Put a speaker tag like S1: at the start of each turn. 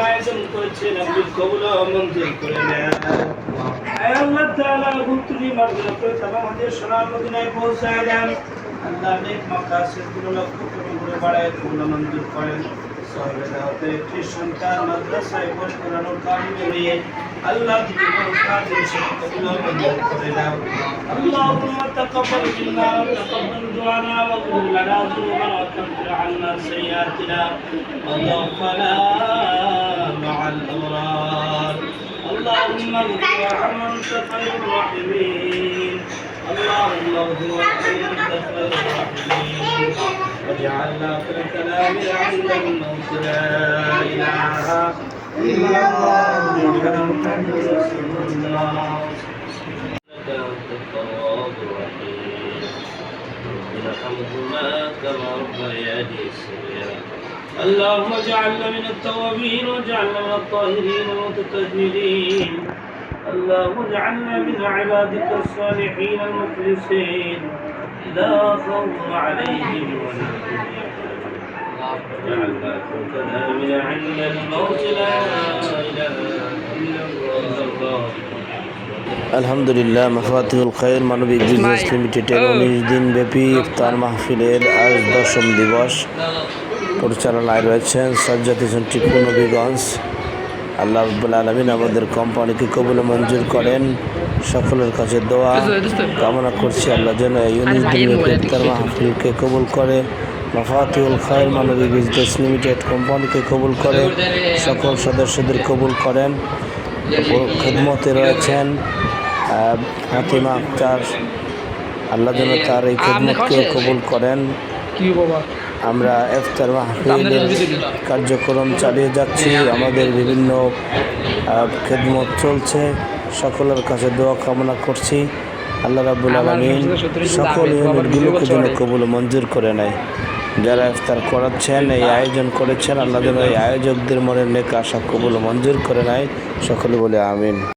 S1: আয়োজন করেছেন আপনি কবুল ও মঞ্জুর করে নেন। আয় আল্লাহ তাআলা গুতুরি মাগফিরাত করে তামাম হাদিয়া সোনার মদিনায় পৌঁছায় দেন। আল্লাহ নেক মাকাসিদগুলো লক্ষ্য করে বাড়ায় কবুল ও মঞ্জুর করেন। সাহাবে দাওয়াতে একটি সন্তান মাদ্রাসায় পড়ে কোরআনুল কারিমে নিয়ে আল্লাহ জীবন কাজে কবুল ও মঞ্জুর করে দাও। اللهم تقبل منا وتقبل دعانا واغفر لنا ذنوبنا وكفر عنا سيئاتنا وتوفنا مع الابرار. اللهم اغفر وارحم وانت خير الراحمين. اللهم اغفر وارحم وانت خير الراحمين. واجعلنا في كلامنا عند الموت لا اله الا الله محمد رسول الله. أنت التواب الرحيم. ارحمهما كما ربياني صغيرا. اللهم اجعلنا من التوابين واجعلنا من الطاهرين المتطهرين. اللهم اجعلنا من عبادك الصالحين المخلصين لا خوف عليهم ولا هم يحزنون. واجعلنا كلنا من عند الموت لا إله إلا الله.
S2: আলহামদুলিল্লাহ, মাফাতিহুল খায়র মানবিক বিজনেস লিমিটেডের 19 দিন ব্যাপী ইফতার মাহফিলের আজ 10ম দিবস পরিচালনায় রয়েছেন সাজ্জাদ হোসেন টিপু নবীগঞ্জ। আল্লাহ রাব্বুল আলামিন আমাদের কোম্পানিকে কবুল মঞ্জুর করেন। সকলের কাছে দোয়া কামনা করছি আল্লাহ যেন এই 19 দিন ব্যাপী ইফতার মাহফিলকে কবুল করে, মাফাতিহুল খায়র মানবিক বিজনেস লিমিটেড কোম্পানিকে কবুল করে, সকল সদস্যদের কবুল করেন। খেদমতে রয়েছেন ফাতিমা আক্তার, আল্লাহ যেন তার এই খেদমতকে কবুল করেন। আমরা ইফতার মাহফিলের কার্যক্রম চালিয়ে যাচ্ছি, আমাদের বিভিন্ন খেদমত চলছে, সকলের কাছে দোয়া কামনা করছি আল্লাহ রাব্বুল আলামিন সকল ইউনিটগুলোকে যেন কবুল মঞ্জুর করে নেয়। যারা ইফতার করাচ্ছেন, এই আয়োজন করেছেন, আল্লাহ যেন এই আয়োজকদের মনের নেক আশা কবুল মঞ্জুর করে নেয়। সকলে বলে আমিন।